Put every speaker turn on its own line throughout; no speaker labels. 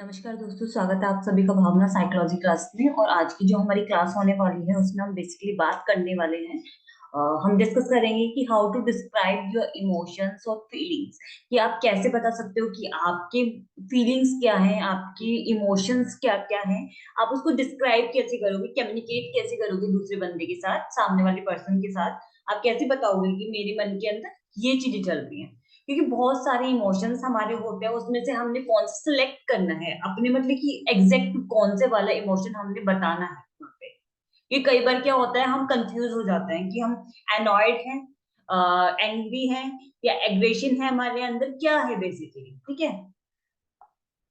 नमस्कार दोस्तों, स्वागत है आप सभी का भावना साइकोलॉजी क्लास में। और आज की जो हमारी क्लास होने वाली है उसमें हम बेसिकली बात करने वाले हैं। हम डिस्कस करेंगे कि how to describe your emotions और फीलिंग्स, कि आप कैसे बता सकते हो कि आपके फीलिंग्स क्या हैं, आपके इमोशंस क्या क्या हैं। आप उसको डिस्क्राइब कैसे करोगे, कम्युनिकेट कैसे करोगे दूसरे बंदे के साथ, सामने वाले पर्सन के साथ। आप कैसे बताओगे कि मेरे मन के अंदर ये चीजें चल रही हैं। क्योंकि बहुत सारे इमोशंस हमारे होते हैं, उसमें से हमने कौन सा सिलेक्ट करना है अपने, मतलब कि एग्जैक्ट कौन से वाला इमोशन हमने बताना है वहाँ पे। ये कई बार क्या होता है, हम कंफ्यूज हो जाते हैं कि हम एनॉयड हैं, एंग्री हैं, या एग्रेशन है हमारे अंदर, क्या है बेसिकली। ठीक है,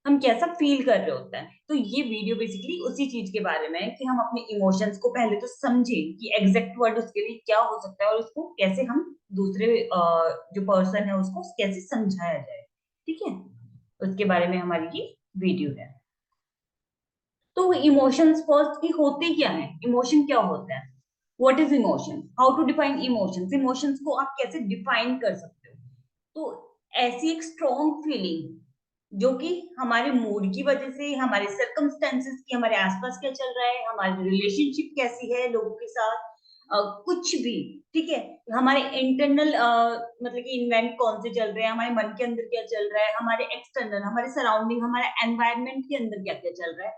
हम कैसा फील कर रहे होते हैं। तो ये वीडियो बेसिकली उसी चीज के बारे में है कि हम अपने इमोशंस को पहले तो समझें कि एग्जैक्ट वर्ड उसके लिए क्या हो सकता है, और उसको कैसे हम दूसरे जो पर्सन है उसको कैसे समझाया जाए। ठीक है, उसके बारे में हमारी ये वीडियो है। तो इमोशंस फर्स्ट की होते क्या है, इमोशन क्या होता है, what is emotion, how to define emotions. Emotions को आप कैसे डिफाइन कर सकते हो। तो ऐसी एक स्ट्रॉन्ग फीलिंग जो कि हमारे मूड की वजह से, हमारे सर्कमस्टेंसेस की, हमारे आसपास क्या चल रहा है, हमारी रिलेशनशिप कैसी है लोगों के साथ, कुछ भी। ठीक है, हमारे इंटरनल मतलब कि इन्वेंट कौन से चल रहे हैं, हमारे मन के अंदर क्या चल रहा है, हमारे एक्सटर्नल, हमारे सराउंडिंग, हमारे एनवायरनमेंट के अंदर क्या क्या चल रहा है,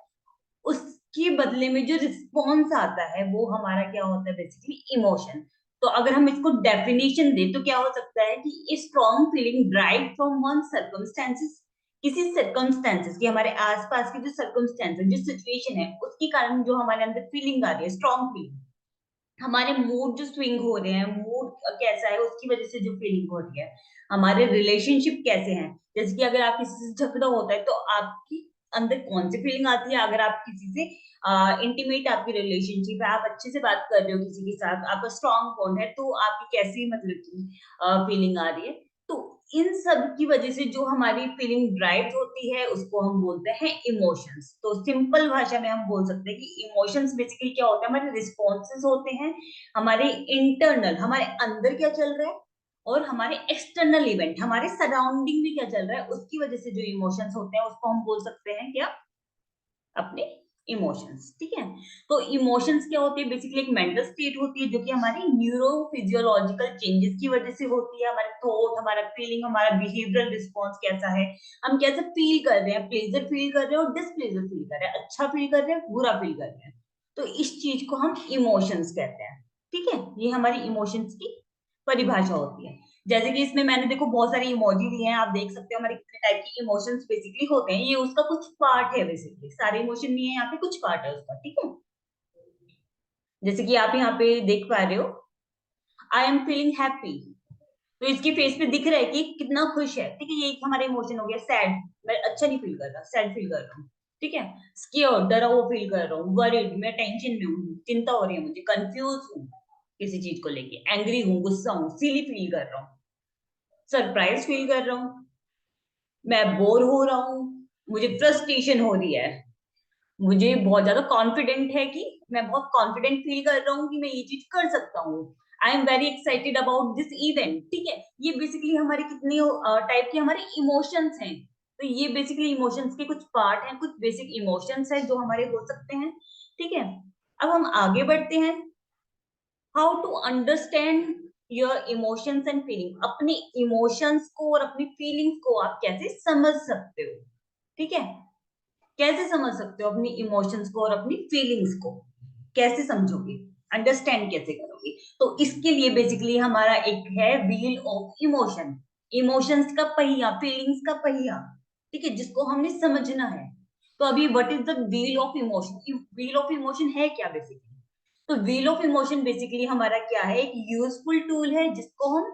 उसके बदले में जो रिस्पॉन्स आता है वो हमारा क्या होता है, बेसिकली इमोशन। तो अगर हम इसको डेफिनेशन दें तो क्या हो सकता है कि strong feeling drive from one circumstances, किसी सर्कमस्टेंसेस की, हमारे आसपास की जो सर्कमस्टेंसेस, जो सिचुएशन है उसके कारण जो हमारे अंदर फीलिंग आ रही है, स्ट्रॉन्ग फीलिंग। हमारे मूड जो स्विंग हो रहे हैं, मूड कैसा है उसकी वजह से जो फीलिंग हो रही है, हमारे रिलेशनशिप कैसे हैं। जैसे कि अगर आप किसी से झगड़ा होता है तो आपकी अंदर कौन सी फीलिंग आती है, अगर आप किसी से इंटीमेट आपकी रिलेशनशिप है, आप अच्छे से बात कर रहे हो किसी के साथ, आपका स्ट्रॉन्ग बॉन्ड है, तो आपकी कैसी मतलब की फीलिंग आ रही है। तो इन सब की वजह से जो हमारी फीलिंग ड्राइव होती है उसको हम बोलते हैं इमोशंस। तो सिंपल भाषा में हम बोल सकते हैं कि इमोशंस बेसिकली क्या होता है, हमारे रिस्पॉन्सेज होते हैं, हमारे इंटरनल, हमारे अंदर क्या चल रहा है, और हमारे एक्सटर्नल इवेंट, हमारे सराउंडिंग में क्या चल रहा है, उसकी वजह से जो इमोशंस होते हैं उसको हम बोल सकते हैं क्या, अपने इमोशंस। ठीक है, तो इमोशंस क्या होती है, बेसिकली एक मेंटल स्टेट होती है जो कि हमारी न्यूरो फिजियोलॉजिकल चेंजेस की वजह से होती है। हमारे थॉट, हमारा फीलिंग, हमारा बिहेवियरल रिस्पॉन्स कैसा है, हम कैसे फील कर रहे हैं, प्लेजर फील कर रहे हैं और डिसप्लेजर फील कर रहे हैं, अच्छा फील कर रहे हैं, बुरा फील कर रहे हैं। तो इस चीज को हम इमोशंस कहते हैं। ठीक है, ये हमारी इमोशंस की परिभाषा होती है। जैसे कि इसमें मैंने देखो बहुत सारी इमोजी दी हैं, आप देख सकते हो हमारे कितने टाइप की इमोशंस बेसिकली होते हैं, ये उसका कुछ पार्ट है, बेसिकली सारे इमोशन नहीं है यहाँ पे, कुछ पार्ट है उसका। ठीक है, जैसे कि आप यहाँ पे देख पा रहे हो, आई एम फीलिंग हैप्पी, तो इसकी फेस पे दिख रहा है कि कितना खुश है। ठीक है, ये एक हमारा इमोशन हो गया। सैड, मैं अच्छा नहीं फील कर रहा, सैड फील कर रहा हूँ। ठीक है, स्कियर्ड, डरा हुआ फील कर रहा हूँ। वरीड, मैं टेंशन में हूँ, चिंता हो रही है मुझे, कंफ्यूज हूँ किसी चीज को लेके, एंग्री हूँ, गुस्सा हूँ, सिली फील कर रहा हूँ, सरप्राइज फील कर रहा हूँ, मैं बोर हो रहा हूँ, मुझे फ्रस्ट्रेशन हो रही है, मुझे बहुत ज्यादा कॉन्फिडेंट है कि मैं बहुत कॉन्फिडेंट फील कर रहा हूँ कि मैं ये चीज कर सकता हूँ। I am very excited about this event. ठीक है, ये बेसिकली हमारे कितने टाइप के हमारे इमोशंस हैं। तो ये बेसिकली इमोशंस के कुछ पार्ट हैं, कुछ बेसिक इमोशंस हैं जो हमारे हो सकते हैं। ठीक है, अब हम आगे बढ़ते हैं। How to understand your emotions and feeling, अपने इमोशंस को और अपनी फीलिंग्स को आप कैसे समझ सकते हो। ठीक है, कैसे समझ सकते हो अपनी इमोशंस को और अपनी फीलिंग्स को, कैसे समझोगे, अंडरस्टैंड कैसे करोगे। तो इसके लिए बेसिकली हमारा एक है व्हील ऑफ इमोशन, इमोशंस का पहिया, फीलिंग्स का पहिया। ठीक है, जिसको हमने समझना है। तो अभी what is the wheel of emotion, wheel of emotion है क्या बेसिकली। तो व्हील ऑफ इमोशन बेसिकली हमारा क्या है, एक यूजफुल टूल है जिसको हम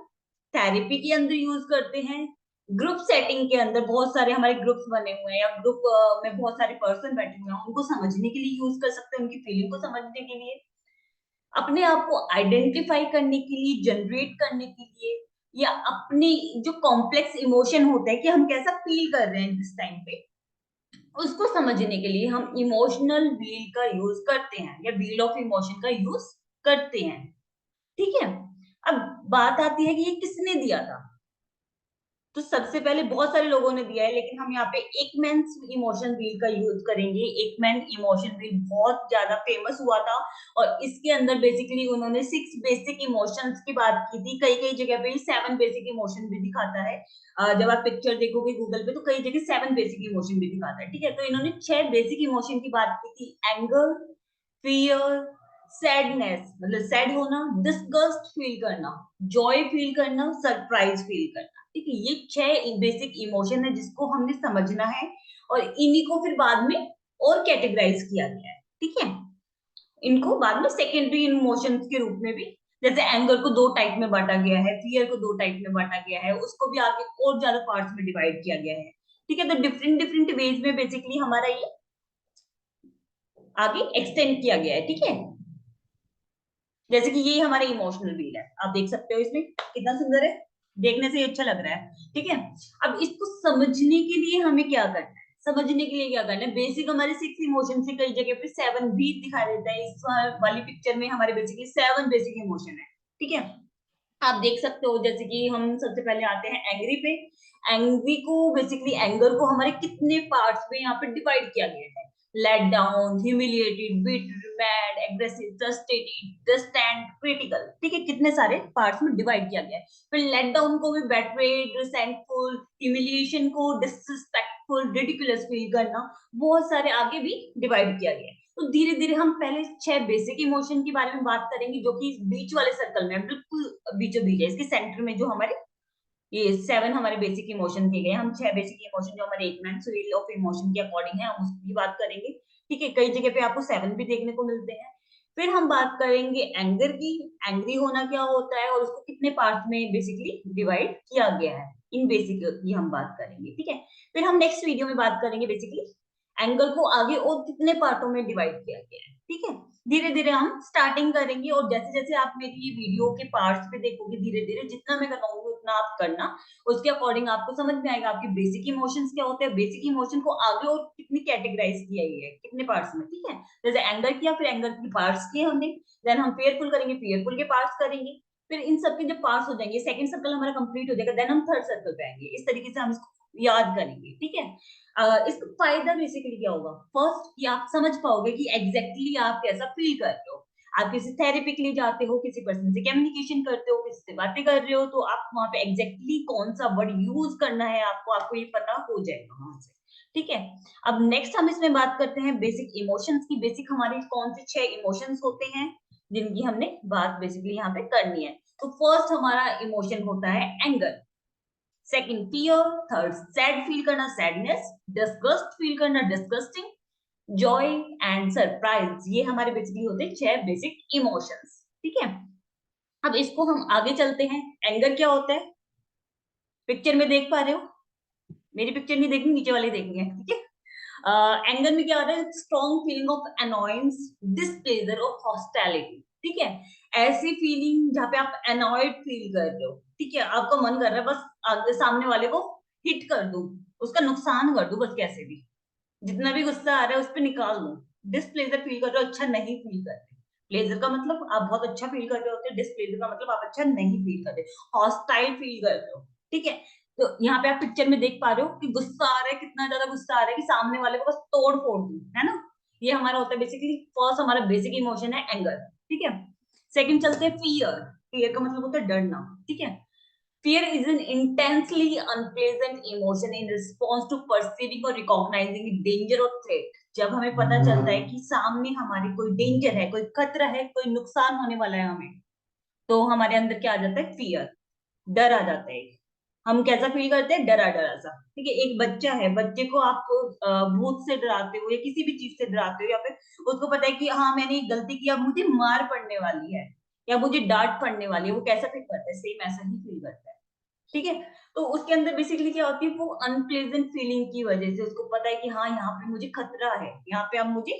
थेरेपी के अंदर यूज करते हैं। ग्रुप सेटिंग के अंदर बहुत सारे हमारे ग्रुप्स बने हुए हैं, या ग्रुप में बहुत सारे पर्सन बैठे हुए हैं, उनको समझने के लिए यूज कर सकते हैं, उनकी फीलिंग को समझने के लिए, अपने आप को आइडेंटिफाई करने के लिए, जनरेट करने के लिए, या अपने जो कॉम्प्लेक्स इमोशन होते हैं कि हम कैसा फील कर रहे हैं जिस टाइम पे, उसको समझने के लिए हम इमोशनल व्हील का यूज करते हैं, या व्हील ऑफ इमोशन का यूज करते हैं। ठीक है, अब बात आती है कि ये किसने दिया था। तो सबसे पहले बहुत सारे लोगों ने दिया है, लेकिन हम यहाँ पे एक मैन इमोशन व्हील का यूज करेंगे। एक मैन इमोशन व्हील बहुत ज्यादा फेमस हुआ था, और इसके अंदर बेसिकली उन्होंने 6 बेसिक इमोशंस की बात की थी। कई कई जगह पे 7 बेसिक इमोशन भी दिखाता है। जब आप पिक्चर देखोगे गूगल पे तो कई जगह 7 बेसिक इमोशन भी दिखाता है, ठीक है। तो इन्होंने 6 बेसिक इमोशन की बात की थी। एंगर, फियर, सैडनेस मतलब सैड होना, डिस्गस्ट फील करना, जॉय फील करना, सरप्राइज फील करना, ठीक है। ये 6 बेसिक इमोशन है जिसको हमने समझना है, और इन्हीं को फिर बाद में और कैटेगराइज किया गया है, ठीक है। इनको बाद में सेकेंडरी इमोशंस के रूप में भी, जैसे एंगर को 2 टाइप में बांटा गया है, फियर को 2 टाइप में बांटा गया है, उसको भी आगे और ज्यादा पार्ट्स में डिवाइड किया गया है, ठीक है। तो डिफरेंट डिफरेंट वेज में बेसिकली हमारा ये आगे एक्सटेंड किया गया है, ठीक है। जैसे कि ये हमारा इमोशनल व्हील है, आप देख सकते हो इसमें कितना सुंदर है, देखने से अच्छा लग रहा है, ठीक है। अब इसको समझने के लिए हमें क्या करना है, समझने के लिए क्या करना है, बेसिक हमारे 6 इमोशन से कई जगह पे 7 भी दिखा देता है। इस वाली पिक्चर में हमारे बेसिकली 7 बेसिक इमोशन है, ठीक है। आप देख सकते हो, जैसे कि हम सबसे पहले आते हैं एंग्री पे। एंग्री को बेसिकली, एंगर को हमारे कितने पार्ट्स में यहाँ पे डिवाइड किया गया है। Let down, humiliated, bitter, mad, aggressive, frustrated, distant, critical, ठीक है। कितने सारे पार्ट्स में डिवाइड किया गया है। फिर लेट डाउन को भी बेट्रेड, रिसेंटफुल, ह्यूमिलिएशन को डिसरिस्पेक्टफुल, रिडिकुलस फील करना, बहुत सारे आगे भी डिवाइड किया गया है। तो धीरे धीरे हम पहले 6 बेसिक इमोशन के बारे में बात करेंगे, जो कि इस बीच वाले सर्कल में बिल्कुल बीचों बीच है, इसके सेंटर में जो हमारे ये 7 हमारे बेसिक इमोशन दिए गए। हम 6 बेसिक इमोशन जो हमारे एक मैन स्केल ऑफ इमोशन के अकॉर्डिंग है, हम उसकी बात करेंगे, ठीक है। कई जगह पे आपको 7 भी देखने को मिलते हैं। फिर हम बात करेंगे एंगर की, एंग्री होना क्या होता है और उसको कितने पार्ट में बेसिकली डिवाइड किया गया है, इन बेसिक की हम बात करेंगे, ठीक है। फिर हम नेक्स्ट वीडियो में बात करेंगे बेसिकली एंगल को आगे और कितने पार्टों में डिवाइड किया गया है, ठीक है। धीरे धीरे हम स्टार्टिंग करेंगे, और जैसे जैसे आप मेरी ये वीडियो के पार्ट्स पे देखोगे, धीरे धीरे जितना मैं करवाऊंगी उतना आप करना, उसके अकॉर्डिंग आपको समझ में आएगा आपके बेसिक इमोशंस क्या होते हैं, बेसिक इमोशन को आगे और कितनी कैटेगराइज किया गया है, कितने पार्ट्स में, ठीक है। जैसे एंगर किया, फिर एंगर के पार्ट्स किए हमने, देन हम फेयरफुल करेंगे, फेयरफुल के पार्ट्स करेंगे। फिर इन सबके जब पार्ट्स हो जाएंगे, सेकंड सर्कल हमारा कंप्लीट हो जाएगा, देन हम थर्ड सर्कल पे आएंगे। इस तरीके से हम इसको याद करेंगे, ठीक है। इसका फायदा बेसिकली क्या होगा, फर्स्ट कि आप समझ पाओगे कि एग्जैक्टली आप कैसा फील कर रहे हो। आप किसी थेरेपी के लिए जाते हो, किसी पर्सन से कम्युनिकेशन करते हो, किसी से बातें कर रहे हो, तो आप वहां पे एग्जैक्टली कौन सा वर्ड यूज करना है आपको आपको ये पता हो जाएगा वहां से, ठीक है। अब नेक्स्ट हम इसमें बात करते हैं बेसिक इमोशंस की। बेसिक हमारे कौन से 6 इमोशंस होते हैं जिनकी हमने बात बेसिकली यहाँ पे करनी है। तो फर्स्ट हमारा इमोशन होता है anger, second fear, third sad feel करना, सैडनेस, डिस्गस्ट फील करना, डिस्गस्टिंग, जॉय एंड सरप्राइज। ये हमारे बेसिकली होते हैं 6 बेसिक इमोशंस, ठीक है। अब इसको हम आगे चलते हैं। एंगर क्या होता है, पिक्चर में देख पा रहे हो, मेरी पिक्चर नहीं देखनी, नीचे वाली देखनी है, ठीक है। एंगर में क्या होता है, strong feeling of annoyance, displeasure और हॉस्टैलिटी, ठीक है। ऐसी फीलिंग जहाँ पे आप अनॉयड फील कर रहे हो, ठीक है, आपका मन कर रहा है बस आगे सामने वाले को हिट कर दूं, उसका नुकसान कर दूं, बस कैसे भी, जितना भी गुस्सा आ रहा है उस पर निकाल दूं। डिसप्लेजर फील कर रहे हो, अच्छा नहीं फील कर रहे। प्लेजर का मतलब आप बहुत अच्छा फील कर रहे होते हैं, डिसप्लेजर का मतलब आप अच्छा नहीं फील कर रहे, हॉस्टाइल फील कर रहे हो, ठीक है। तो यहाँ पे आप पिक्चर में देख पा रहे हो कि गुस्सा आ रहा है, कितना ज्यादा गुस्सा आ रहा है कि सामने वाले को बस तोड़ फोड़ दूं, है ना। ये हमारा होता है बेसिकली, फर्स्ट हमारा बेसिक इमोशन है एंगर, ठीक है। सेकंड चलते हैं फियर। फियर का मतलब होता है डरना, ठीक है। Fear is an intensely unpleasant emotion in response to perceiving or recognizing danger or threat. जब हमें पता चलता है कि सामने हमारे कोई डेंजर है, कोई खतरा है, कोई नुकसान होने वाला है हमें, तो हमारे अंदर क्या आ जाता है, फियर, डर आ जाता है। हम कैसा फील करते हैं, डरा डरा सा, ठीक है। एक बच्चा है, बच्चे को आप भूत से डराते हो या किसी भी चीज से डराते हो, या फिर उसको पता है कि हाँ मैंने एक गलती किया, मुझे मार पड़ने वाली है या मुझे डांट पड़ने वाली है, वो कैसा फील करता है, सेम ऐसा ही फील करता है, ठीक है। तो उसके अंदर बेसिकली क्या होती है, वो अनप्लेजेंट फीलिंग की वजह से उसको पता है कि हाँ यहाँ पे मुझे खतरा है, यहाँ पे अब मुझे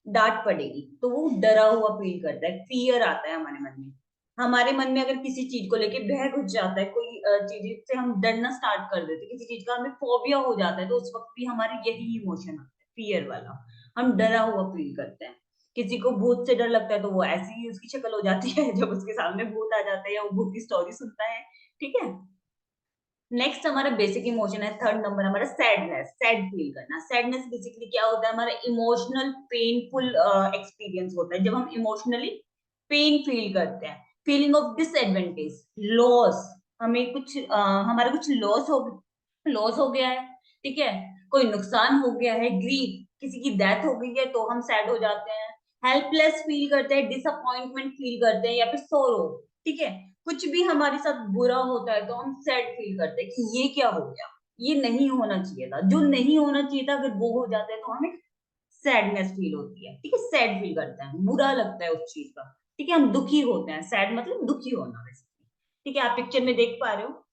डांट पड़ेगी, तो वो डरा हुआ फील करता है, फियर आता है हमारे मन में। हमारे मन में अगर किसी चीज को लेके भय घुस जाता है, कोई चीज से हम डरना स्टार्ट कर देते हैं, किसी चीज का हमें फोबिया हो जाता है, तो उस वक्त भी हमारे यही इमोशन आता है, फियर वाला। हम डरा हुआ फील करते हैं। किसी को भूत से डर लगता है तो वो ऐसी ही उसकी शक्ल हो जाती है जब उसके सामने भूत आ जाता है या वो भूत की स्टोरी सुनता है, ठीक है। नेक्स्ट हमारा बेसिक इमोशन है, थर्ड नंबर हमारा सैडनेस, सैड फील करना। सैडनेस बेसिकली क्या होता है, हमारा इमोशनल पेनफुल एक्सपीरियंस होता है जब हम इमोशनली पेन फील करते हैं। फीलिंग ऑफ डिसएडवांटेज, लॉस, हमें कुछ हमारा कुछ लॉस हो गया है, ठीक है, कोई नुकसान हो गया है, ग्रीफ, किसी की डेथ हो गई है तो हम सैड हो जाते हैं। हेल्पलेस फील करते हैं, डिसअपॉइंटमेंट फील करते हैं, या फिर सोरो, ठीक है, कुछ भी हमारे साथ बुरा होता है तो हम सैड फील करते हैं कि ये क्या हो गया, ये नहीं होना चाहिए था, जो नहीं होना चाहिए था अगर वो हो जाता है तो हमें सैडनेस फील होती है, ठीक है, सैड फील करते हैं, बुरा लगता है उस चीज का, ठीक है, हम दुखी होते हैं, सैड मतलब दुखी होना वैसे, ठीक है। आप पिक्चर में देख पा रहे हो,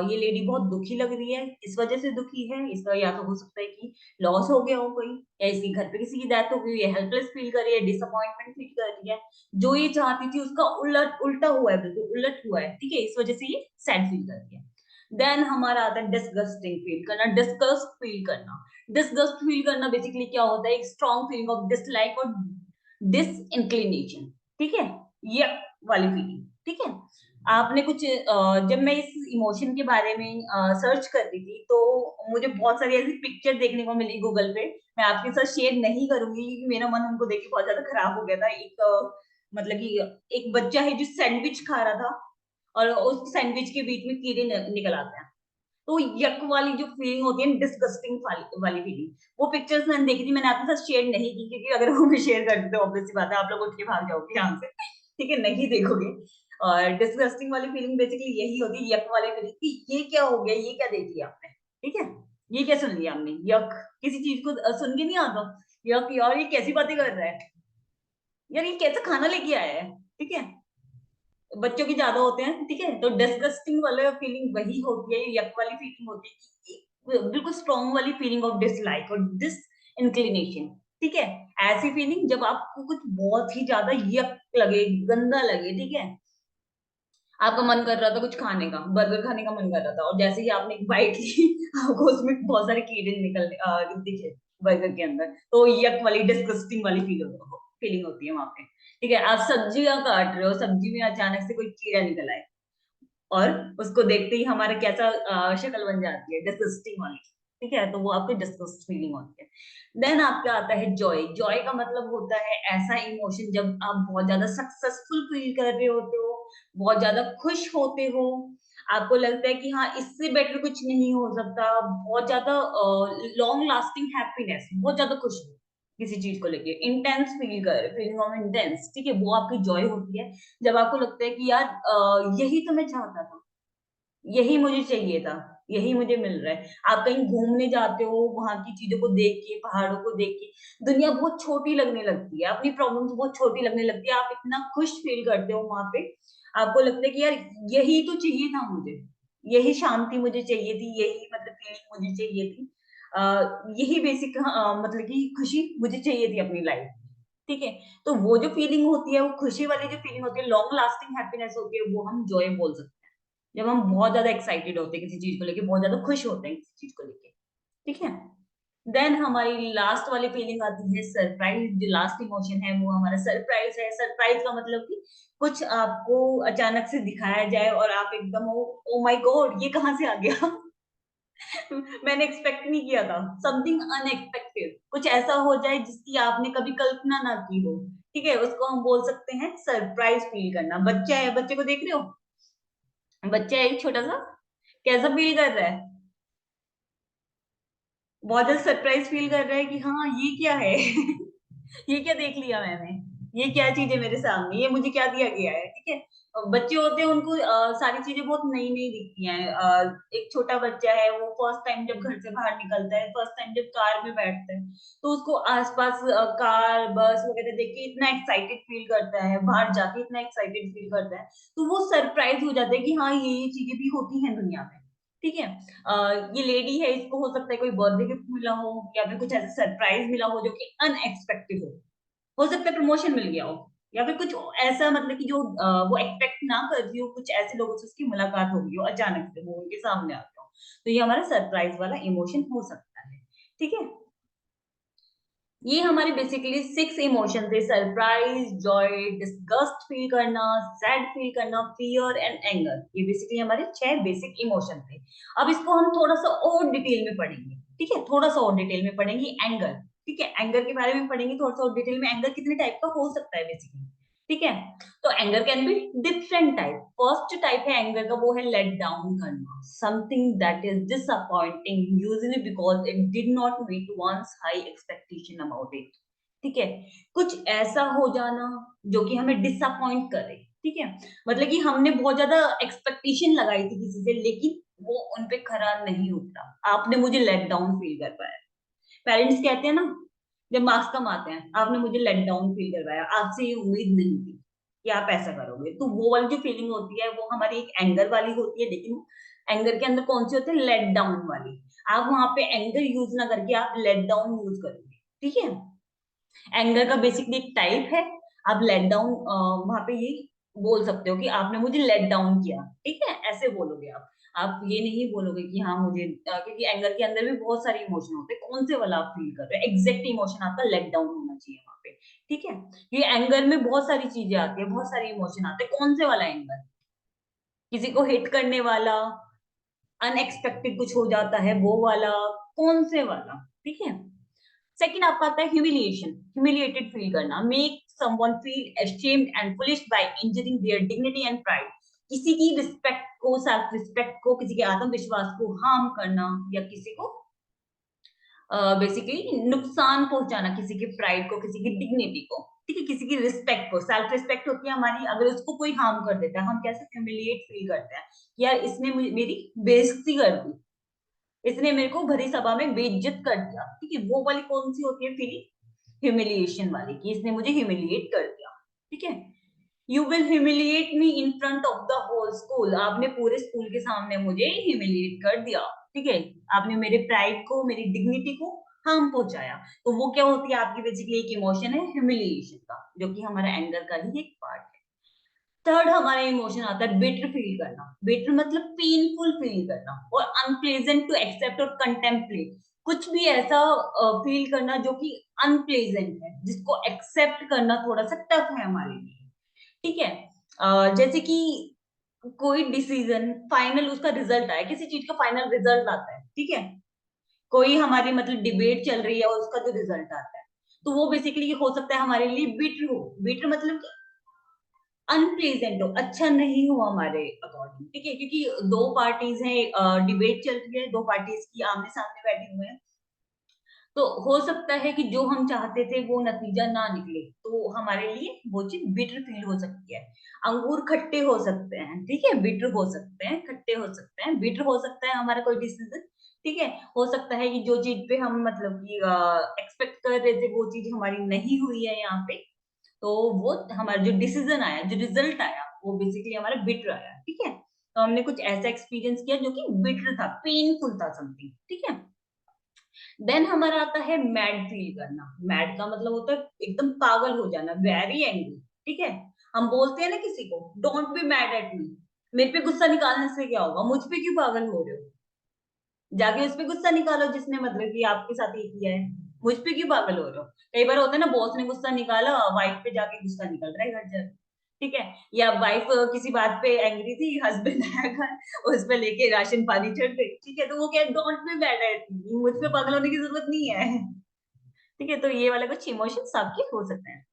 ये लेडी बहुत दुखी लग रही है, इस वजह से दुखी है, इसका या तो हो सकता है कि लॉस हो गया हो कोई, या इसके घर पे किसी की डेथ हो गई, ये हेल्पलेस फील कर रही है, डिसअपॉइंटमेंट फील कर रही है, जो ये चाहती थी उसका उलट उल्टा हुआ है, बिल्कुल उलट हुआ है, ठीक है, इस वजह से ये सैड फील कर रही है। देन हमारा आता है डिस्गस्टिंग फील करना, डिस्गस्ट फील करना। डिस्गस्ट फील करना बेसिकली क्या होता है, एक स्ट्रॉन्ग फीलिंग ऑफ डिसलाइक और डिसइंक्लिनेशन, ठीक है, ये वाली फीलिंग, ठीक है। आपने कुछ जब मैं इस इमोशन के बारे में सर्च कर रही थी तो मुझे बहुत सारी ऐसी पिक्चर देखने को मिली गूगल पे, मैं आपके साथ शेयर नहीं करूंगी क्योंकि मेरा मन उनको देख के बहुत ज्यादा खराब हो गया था। एक मतलब कि एक बच्चा है जो सैंडविच खा रहा था और उस सैंडविच के बीच में कीड़े निकल आते हैं, तो यक वाली जो फीलिंग होती है, डिस्गस्टिंग वाली फीलिंग, वो पिक्चर्स मैंने देखी थी, मैंने आपके साथ शेयर नहीं की क्योंकि अगर वो मैं शेयर कर देते ऑब्वियस सी बात है आप लोग उठ के भाग जाओगे यहाँ से, ठीक है, नहीं देखोगे। और डिस्गस्टिंग वाली फीलिंग बेसिकली यही होती है, यक वाली फीलिंग कि ये क्या हो गया, ये क्या देख लिया आपने, ठीक है, ये क्या सुन लिया हमने, यक, किसी चीज को सुन के नहीं आता, यक यार ये कैसी बातें कर रहा है, यार ये कैसा खाना लेके आया है, ठीक है, बच्चों की ज्यादा होते हैं, ठीक है, तो डिस्गस्टिंग वाला फीलिंग वही होती है, ये यक वाली फीलिंग होती है कि बिल्कुल स्ट्रॉन्ग वाली फीलिंग ऑफ डिसलाइक और डिस इंक्लिनेशन, ठीक है, ऐसी फीलिंग जब आपको कुछ बहुत ही ज्यादा यक लगे, गंदा लगे, ठीक है, आपका मन कर रहा था कुछ खाने का, बर्गर खाने का मन कर रहा था और जैसे ही आपने एक बाइट ली आपको उसमें बहुत सारे कीड़े दिखे बर्गर के अंदर, तो यक वाली डिस्गस्टिंग वाली फीलिंग होती है वहां पे, ठीक है। आप सब्जियां काट रहे हो, सब्जी में अचानक से कोई कीड़ा निकल आए और उसको देखते ही हमारा कैसा शक्ल बन जाती है, डिस्गस्टिंग वाली, ठीक है, तो वो आपकी डिस्गस्ट फीलिंग होती है। देन आपका आता है जॉय। जॉय का मतलब होता है ऐसा इमोशन जब आप बहुत ज्यादा सक्सेसफुल फील कर रहे होते हो, बहुत ज्यादा खुश होते हो, आपको लगता है कि हाँ इससे बेटर कुछ नहीं हो सकता, बहुत ज्यादा लॉन्ग लास्टिंग हैप्पीनेस, बहुत ज्यादा खुश हो किसी चीज को लेके, इंटेंस फील कर, फीलिंग ऑफ इंटेंस, ठीक है, वो आपकी जॉय होती है जब आपको लगता है कि यार यही तो मैं चाहता था, यही मुझे चाहिए था, यही मुझे मिल रहा है। आप कहीं घूमने जाते हो, वहां की चीजों को देख के, पहाड़ों को देख के दुनिया बहुत छोटी लगने लगती है, अपनी प्रॉब्लम्स बहुत छोटी लगने लगती है, आप इतना खुश फील करते हो वहां पे, आपको लगता है कि यार यही तो चाहिए था मुझे, यही शांति मुझे चाहिए थी, यही मतलब फीलिंग मुझे चाहिए थी, यही बेसिक मतलब कि खुशी मुझे चाहिए थी अपनी लाइफ, ठीक है। तो वो जो फीलिंग होती है, वो खुशी वाली जो फीलिंग होती है, लॉन्ग लास्टिंग हैप्पीनेस होती है, वो हम जॉय बोल सकते हैं, जब हम बहुत ज्यादा एक्साइटेड होते हैं किसी चीज को लेके, बहुत ज्यादा खुश होते हैं किसी चीज को लेके, ठीक है। देन हमारी लास्ट वाली फीलिंग आती है सरप्राइज। जो लास्ट इमोशन है वो हमारा सरप्राइज है। सरप्राइज का मतलब कि कुछ आपको अचानक से दिखाया जाए और आप एकदम ओ माय गॉड ये कहाँ से आ गया मैंने एक्सपेक्ट नहीं किया था, समथिंग अनएक्सपेक्टेड, कुछ ऐसा हो जाए जिसकी आपने कभी कल्पना ना की हो, ठीक है, उसको हम बोल सकते हैं सरप्राइज फील करना। बच्चा है, बच्चे को देख रहे हो, बच्चा है एक छोटा सा, कैसा फील कर रहा है, बहुत ज्यादा सरप्राइज फील कर रहा है कि हाँ ये क्या है ये क्या देख लिया मैंने, ये क्या चीज है मेरे सामने, ये मुझे क्या दिया गया है, ठीक है। बच्चे होते हैं उनको सारी चीजें बहुत नई नई दिखती हैं। एक छोटा बच्चा है, वो फर्स्ट टाइम जब घर से बाहर निकलता है, फर्स्ट टाइम जब कार में बैठता है, तो उसको आसपास कार बस वगैरह देख के इतना एक्साइटेड फील करता है, बाहर जाके इतना एक्साइटेड फील करता है, तो वो सरप्राइज हो जाता है कि हाँ ये चीजें भी होती हैं दुनिया में, ठीक है। ये लेडी है, इसको हो सकता है कोई बर्थडे गिफ्ट मिला हो या फिर कुछ ऐसा सरप्राइज मिला हो जो कि अनएक्सपेक्टेड हो सकता है प्रमोशन मिल गया हो, या फिर कुछ ऐसा मतलब कि जो वो एक्सपेक्ट ना कर रही हो, कुछ ऐसे लोगों से उसकी मुलाकात हो गई हो अचानक से, वो उनके सामने आ गया हो, तो ये हमारा सरप्राइज वाला इमोशन हो सकता है, ठीक है। ये हमारे बेसिकली 6 इमोशन थे, सरप्राइज, जॉय, डिस्गस्ट फील करना, सैड फील करना, फियर एंड एंगर। ये बेसिकली हमारे 6 बेसिक इमोशन थे। अब इसको हम थोड़ा सा और डिटेल में पढ़ेंगे, ठीक है, थोड़ा सा और डिटेल में पढ़ेंगे एंगर। ठीक है, एंगर के बारे में पढ़ेंगे थोड़ा सा और डिटेल में, एंगर कितने टाइप का हो सकता है बेसिकली। ठीक है, तो anger can be different type. First type है एंगर का, वो है लेट डाउन करना, something that is disappointing usually because it did not meet one's high expectation about it. ठीक है, कुछ ऐसा हो जाना जो कि हमें डिसअपॉइंट करे। ठीक है, मतलब कि हमने बहुत ज्यादा एक्सपेक्टेशन लगाई थी किसी से, लेकिन वो उनपे खरा नहीं उतरा, आपने मुझे लेट डाउन फील कर पाया। पेरेंट्स कहते हैं ना, जब मार्क्स कम आते हैं, आपने मुझे लेट डाउन फील करवाया, आपसे ये उम्मीद नहीं थी कि आप ऐसा करोगे, तो वो वाली जो फीलिंग होती है वो हमारी एक एंगर वाली होती है, लेकिन एंगर के अंदर कौन सी होती है, लेट डाउन वाली। आप वहां पे एंगर यूज ना करके आप लेट डाउन यूज करोगे। ठीक है, एंगर का बेसिकली एक टाइप है, आप लेट डाउन वहां पे ये बोल सकते हो कि आपने मुझे लेट डाउन किया। ठीक है, ऐसे बोलोगे आप ये नहीं बोलोगे कि हाँ मुझे क्योंकि एंगर के अंदर भी बहुत सारे इमोशन होते हैं, कौन से वाला आप फील कर रहे हो, एग्जैक्ट इमोशन आपका लेट डाउन होना चाहिए वहां पे। ठीक है, ये एंगर में बहुत सारी चीजें आती है, बहुत सारे इमोशन आते हैं, कौन से वाला एंगर, किसी को हिट करने वाला, अनएक्सपेक्टेड कुछ हो जाता है वो वाला, कौन से वाला। ठीक है, सेकंड आपका आता है ह्यूमिलिएशन, ह्यूमिलिएटेड फील करना, make someone feel ashamed and foolish by injuring their dignity and pride। किसी की रिस्पेक्ट को, सेल्फ रिस्पेक्ट को, किसी के आत्मविश्वास को हार्म करना, या किसी को बेसिकली नुकसान पहुंचाना, किसी की प्राइड को, किसी की डिग्निटी को। ठीक है, किसी की रिस्पेक्ट को, सेल्फ रिस्पेक्ट होती है हमारी, अगर उसको कोई हार्म कर देता है हम कैसे ह्यूमिलिएट फील करते हैं, यार इसने मेरी बेइज्जती कर दी, इसने मेरे को भरी सभा में बेइज्जत कर दिया। ठीक है, वो वाली कौन सी होती है फीलिंग, ह्यूमिलिएशन वाली, कि इसने मुझे ह्यूमिलिएट कर दिया। ठीक है, you will humiliate me in front of the whole school, आपने पूरे स्कूल के सामने मुझे ह्यूमिलिएट कर दिया। ठीक है, आपने मेरे प्राइड को, मेरी डिग्निटी को हार्म पहुंचाया। तो वो क्या होती है आपकी बेसिकली एक इमोशन है ह्यूमिलिएशन का, जो कि हमारा एंगर का ही एक पार्ट है। थर्ड हमारा इमोशन आता है बिटर फील करना, बिटर मतलब पेनफुल फील करना, और अनप्लेजेंट टू एक्सेप्ट और कंटेम्पलेट, कुछ भी ऐसा फील करना जो कि अनप्लेजेंट है, जिसको एक्सेप्ट करना थोड़ा सा टफ है हमारे लिए। ठीक है, जैसे कि कोई डिसीजन फाइनल, उसका रिजल्ट आया, किसी चीज का फाइनल रिजल्ट आता है। ठीक है, कोई हमारी मतलब डिबेट चल रही है और उसका जो रिजल्ट आता है, तो वो बेसिकली हो सकता है हमारे लिए बिटर हो। बिटर मतलब अनप्लेजेंट हो, अच्छा नहीं हो हमारे अकॉर्डिंग। ठीक है, क्योंकि दो पार्टीज हैं, डिबेट चल रही है, दो पार्टीज की आमने सामने बैठे हुए हैं, तो हो सकता है कि जो हम चाहते थे वो नतीजा ना निकले, तो हमारे लिए वो चीज बिटर फील हो सकती है। अंगूर खट्टे हो सकते हैं, ठीक है, बिटर हो सकते हैं, खट्टे हो सकते हैं, बिटर हो सकता है हमारा कोई डिसीजन। ठीक है, हो सकता है कि जो चीज पे हम मतलब कि एक्सपेक्ट कर रहे थे वो चीज हमारी नहीं हुई है यहाँ पे, तो वो हमारा जो डिसीजन आया, जो रिजल्ट आया, वो बेसिकली हमारा बिटर आया। ठीक है, तो हमने कुछ ऐसा एक्सपीरियंस किया जो कि बिटर था, पेनफुल था समथिंग। ठीक है, देन हमारा आता है मैड फील करना। मैड का मतलब होता है एकदम पागल हो जाना, वेरी एंग्री। ठीक है, हम बोलते हैं ना किसी को, don't be mad at me, मेरे पे गुस्सा निकालने से क्या होगा, मुझ पे क्यों पागल हो रहे हो, जाके उस पे गुस्सा निकालो जिसने मतलब कि आपके साथ ये किया है, मुझ पे क्यों पागल हो रहे हो। कई बार होता है ना, बॉस ने गुस्सा निकाला, वाइफ पे जाके गुस्सा निकल रहा है घर जाके। ठीक है, या वाइफ किसी बात पे एंग्री थी, हस्बैंड आया घर, उस पे लेके राशन पानी चढ़ गई। ठीक है, तो वो क्या, don't be mad at me, मुझ पे पागल होने की जरूरत नहीं है। ठीक है, तो ये वाला कुछ इमोशंस आपके हो सकते हैं।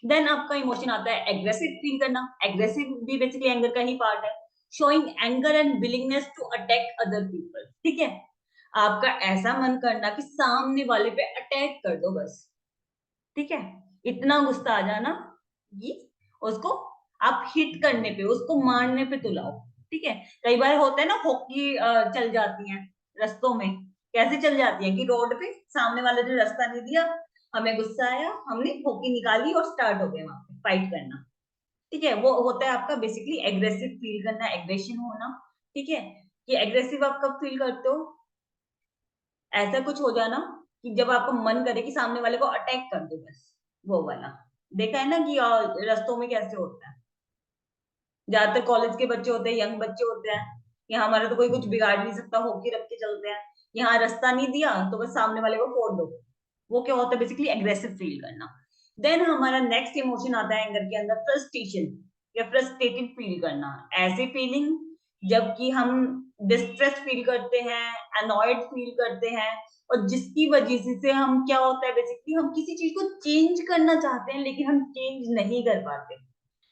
देन आपका इमोशन आता है एग्रेसिव फील करना, एग्रेसिव भी बेसिकली एंगर का ही पार्ट है, showing anger and willingness to attack other people. ठीक है, आपका ऐसा मन करना कि सामने वाले पे अटैक कर दो बस। ठीक है, इतना गुस्सा आ जाना कि उसको आप हिट करने पे, उसको मारने पे तुलाओ। ठीक है, कई बार होता है ना, हॉकी चल जाती है रस्तों में, कैसे चल जाती है कि रोड पे सामने वाले ने रास्ता नहीं दिया, हमें गुस्सा आया, हमने हॉकी निकाली और स्टार्ट हो गए वहां पे फाइट करना। ठीक है, वो होता है आपका बेसिकली एग्रेसिव फील करना, एग्रेशन होना। ठीक है, ये एग्रेसिव आप कब फील करते हो, ऐसा कुछ हो जाना कि जब आपको मन करे कि सामने वाले को अटैक कर दो बस, वो वाला। देखा है ना कि रास्तों में कैसे होता है, ज्यादातर कॉलेज के बच्चे होते हैं, यंग बच्चे होते हैं, यहाँ हमारा तो कोई कुछ बिगाड़ नहीं सकता, होके रख के चलते हैं, यहाँ रास्ता नहीं दिया तो बस सामने वाले को फोड़ दो। वो क्या होता है बेसिकली एग्रेसिव फील करना। देन हमारा नेक्स्ट इमोशन आता है एंगर के अंदर, फ्रस्ट्रेशन या फ्रस्ट्रेटेड फील करना। ऐसे फीलिंग जबकि हम डिस्ट्रेस फील करते हैं, अनॉयड फील करते हैं, और जिसकी वजह से हम क्या होता है बेसिकली हम किसी चीज को चेंज करना चाहते हैं लेकिन हम चेंज नहीं कर पाते।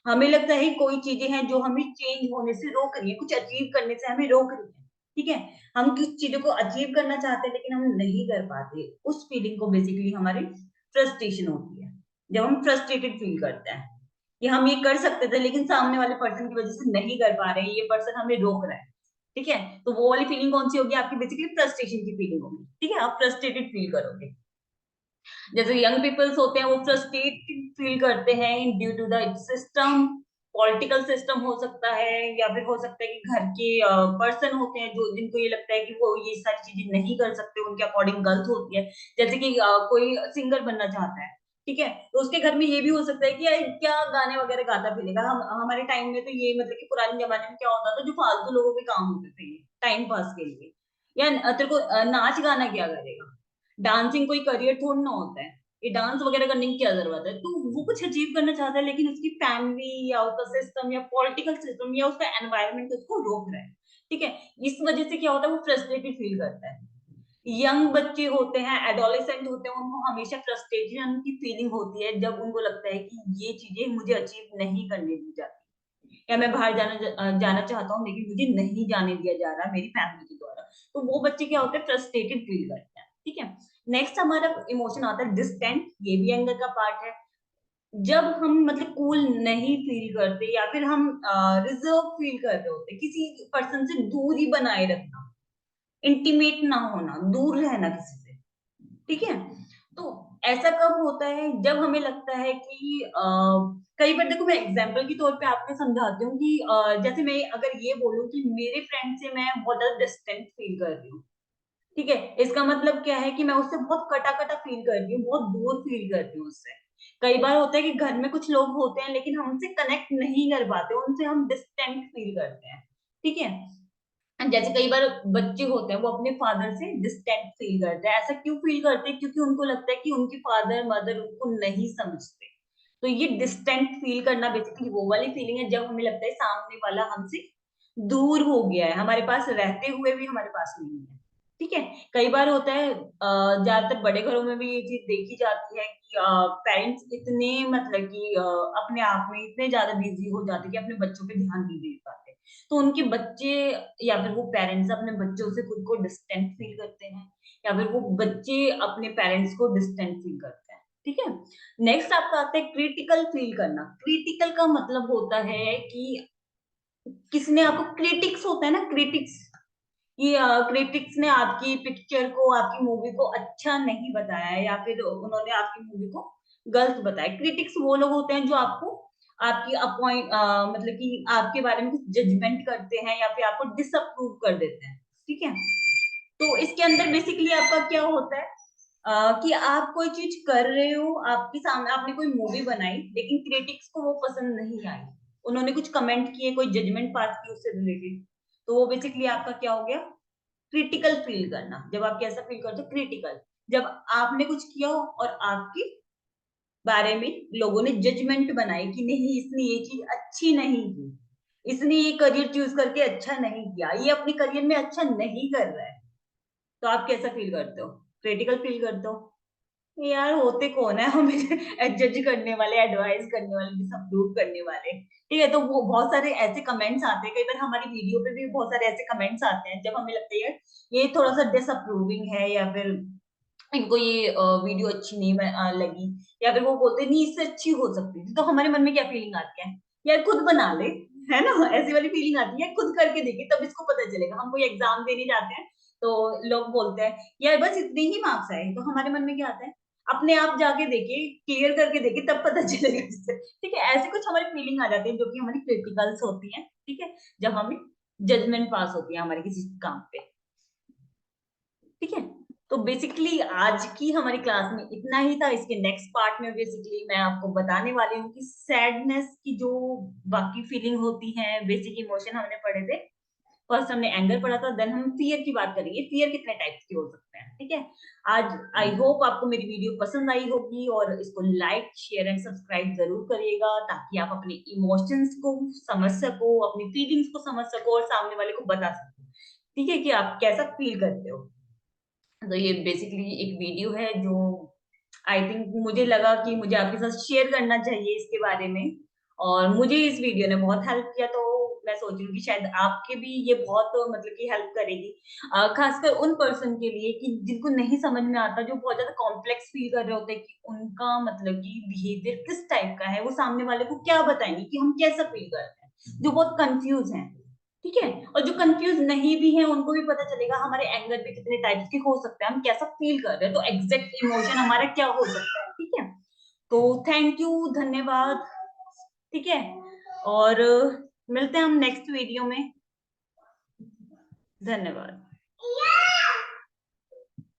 हमें लगता है कोई चीजें हैं जो हमें चेंज होने से रोक रही है, कुछ अचीव करने से हमें रोक रही है। ठीक है, हम कुछ चीजों को अचीव करना चाहते हैं लेकिन हम नहीं कर पाते, उस फीलिंग को बेसिकली हमारी फ्रस्ट्रेशन होती है। जब हम फ्रस्ट्रेटेड फील करते हैं कि हम ये कर सकते थे लेकिन सामने वाले पर्सन की वजह से नहीं कर पा रहे हैं, ये पर्सन हमें रोक रहा है। ठीक है, तो वो वाली फीलिंग कौन सी होगी आपकी, बेसिकली फ्रस्ट्रेशन की फीलिंग होगी। ठीक है, आप फ्रस्ट्रेटेड फील करोगे। जैसे यंग पीपल्स होते हैं वो फ्रस्ट्रेटेड फील करते हैं due to the system, political system हो सकता है, या फिर हो सकता है कि घर के पर्सन होते हैं जो जिनको ये लगता है कि वो ये सारी चीजें नहीं कर सकते, उनके अकॉर्डिंग गलत होती है। जैसे कि कोई सिंगर बनना चाहता है, ठीक है, तो उसके घर में ये भी हो सकता है कि यार क्या गाने वगैरह गाता फिरेगा। हम हमारे टाइम में तो ये मतलब कि पुराने जमाने में क्या होता था, जो फालतू लोगों के काम होते थे टाइम पास के लिए, या तेरे को नाच गाना क्या करेगा, डांसिंग कोई करियर थोड़ा ना होता है, ये डांस वगैरह करने की क्या जरूरत है। तो वो कुछ अचीव करना चाहता है लेकिन उसकी फैमिली या उसका सिस्टम या पॉलिटिकल सिस्टम या उसका एनवायरनमेंट उसको रोक रहा है। ठीक है, इस वजह से क्या होता है वो फ्रस्ट्रेटेड फील करता है। यंग बच्चे होते हैं, एडोलेसेंट होते हैं, उनको हमेशा फ्रस्ट्रेशन की फीलिंग होती है जब उनको लगता है कि ये चीजें मुझे अचीव नहीं करने दी जाती, या मैं बाहर जाना चाहता हूँ लेकिन मुझे नहीं जाने दिया जा रहा मेरी फैमिली के द्वारा। तो वो बच्चे क्या होते हैं, फ्रस्ट्रेटेड फील करते हैं। ठीक है, नेक्स्ट हमारा इमोशन आता है डिस्टेंट, ये भी एंगर का पार्ट है। जब हम मतलब कूल नहीं फील करते या फिर हम रिजर्व फील कर रहे होते, किसी पर्सन से दूरी बनाए रखना, इंटीमेट ना होना, दूर रहना किसी से। ठीक है, तो ऐसा कब होता है, जब हमें लगता है कि कई बार देखो मैं एग्जांपल के तौर पे आपको समझाती हूँ कि जैसे मैं अगर ये बोलूँ कि मेरे फ्रेंड से मैं बहुत ज्यादा डिस्टेंट फील कर रही हूँ। ठीक है, इसका मतलब क्या है कि मैं उससे बहुत कटा कटा फील करती हूँ, बहुत दूर फील करती हूँ उससे। कई बार होता है कि घर में कुछ लोग होते हैं लेकिन हम उनसे कनेक्ट नहीं कर पाते, उनसे हम डिस्टेंट फील करते हैं। ठीक है, जैसे कई बार बच्चे होते हैं वो अपने फादर से डिस्टेंट फील करते हैं। ऐसा क्यों फील करते हैं, क्योंकि उनको लगता है कि उनके फादर मदर उनको नहीं समझते। तो ये डिस्टेंट फील करना बेसिकली वो वाली फीलिंग है जब हमें लगता है सामने वाला हमसे दूर हो गया है, हमारे पास रहते हुए भी हमारे पास नहीं है। ठीक है, कई बार होता है ज्यादातर बड़े घरों में भी ये चीज देखी जाती है कि पेरेंट्स इतने मतलब कि अपने आप में इतने ज्यादा बिजी हो जाते हैं कि अपने बच्चों पे ध्यान नहीं दे पाते। तो उनके बच्चे या फिर वो पेरेंट्स अपने बच्चों से खुद को डिस्टेंट फील करते हैं, या फिर वो बच्चे अपने पेरेंट्स को डिस्टेंट फील करते हैं। ठीक है, नेक्स्ट आपका आता है क्रिटिकल फील करना। क्रिटिकल का मतलब होता है कि किसी ने आपको, क्रिटिक्स होता है ना, क्रिटिक्स, ये क्रिटिक्स ने आपकी पिक्चर को, आपकी मूवी को अच्छा नहीं बताया, या फिर उन्होंने आपकी मूवी को गलत बताया। क्रिटिक्स वो लोग होते हैं जो आपको आपकी अपॉइंट मतलब कि आपके बारे में कुछ जजमेंट करते हैं या फिर आपको डिसअप्रूव कर देते हैं। ठीक है, तो इसके अंदर बेसिकली आपका क्या होता है कि आप कोई चीज कर रहे हो, आपके सामने आपने कोई मूवी बनाई लेकिन क्रिटिक्स को वो पसंद नहीं आई, उन्होंने कुछ कमेंट किए, कोई जजमेंट पास की उससे रिलेटेड, तो वो बेसिकली आपका क्या हो गया, क्रिटिकल फील करना। जब आप कैसा फील करते हो, क्रिटिकल, जब आपने कुछ किया हो और आपके बारे में लोगों ने जजमेंट बनाई कि नहीं इसने ये चीज अच्छी नहीं की, इसने ये करियर चूज करके अच्छा नहीं किया, ये अपने करियर में अच्छा नहीं कर रहा है, तो आप कैसा फील करते हो, क्रिटिकल फील करते हो। यार होते कौन है हमें जज करने वाले, एडवाइस करने वाले, डिसअप्रूव करने वाले। ठीक है, तो वो बहुत सारे ऐसे कमेंट्स आते हैं, कई बार हमारी वीडियो पे भी बहुत सारे ऐसे कमेंट्स आते हैं जब हमें लगता है यार ये थोड़ा सा डिसअप्रूविंग है, या फिर इनको ये वीडियो अच्छी नहीं लगी, या फिर वो बोलते नहीं इससे अच्छी हो सकती थी, तो हमारे मन में क्या फीलिंग आती है, यार खुद बना ले, है ना, ऐसी वाली फीलिंग आती है, खुद करके देखिए तब इसको पता चलेगा। हम कोई एग्जाम देने जाते हैं तो लोग बोलते हैं यार बस इतने ही मार्क्स आए, तो हमारे मन में क्या आता है, अपने आप जाके देखिए, क्लियर करके देखिए तब पता चलेगा इससे। ठीक है, ऐसे कुछ हमारी फीलिंग आ जाती है जो कि हमारी क्रिटिकल्स होती है। ठीक है, जब हमें जजमेंट पास होती है हमारे किसी काम पे। ठीक है, तो बेसिकली आज की हमारी क्लास में इतना ही था। इसके नेक्स्ट पार्ट में बेसिकली मैं आपको बताने वाली हूँ कि सैडनेस की जो बाकी फीलिंग होती है, बेसिक इमोशन हमने पढ़े थे, फर्स्ट हमने एंगर पढ़ा था, देन हम फियर की बात करेंगे, फियर कितने टाइप्स के हो सकते हैं, ठीक है। आज आई होप आपको मेरी वीडियो पसंद आई होगी, और इसको लाइक शेयर एंड सब्सक्राइब जरूर करिएगा, ताकि आप अपने इमोशंस को समझ सको, अपनी फीलिंग्स को समझ सको और सामने वाले को बता सको, ठीक है, कि आप कैसा फील करते हो। तो ये बेसिकली एक वीडियो है जो आई थिंक मुझे लगा कि मुझे आपके साथ शेयर करना चाहिए इसके बारे में, और मुझे इस वीडियो ने बहुत हेल्प किया, तो मैं सोच रही हूँ कि शायद आपके भी ये बहुत मतलब कि हेल्प करेगी, खासकर उन पर्सन के लिए कि जिनको नहीं समझ में आता, जो बहुत ज्यादा कॉम्प्लेक्स फील कर रहे होते हैं कि उनका मतलब कि बिहेवियर किस टाइप का है, वो सामने वाले को क्या बताएंगे कि हम कैसा फील करते हैं, जो बहुत कंफ्यूज हैं, ठीक है। और जो कंफ्यूज नहीं भी है उनको भी पता चलेगा हमारे एंगर भी कितने टाइप्स के हो सकते हैं, हम कैसा फील कर रहे हैं, तो एग्जैक्ट इमोशन हमारा क्या हो सकता है, ठीक है। तो थैंक यू, धन्यवाद, ठीक है। और मिलते हैं हम नेक्स्ट वीडियो में। धन्यवाद।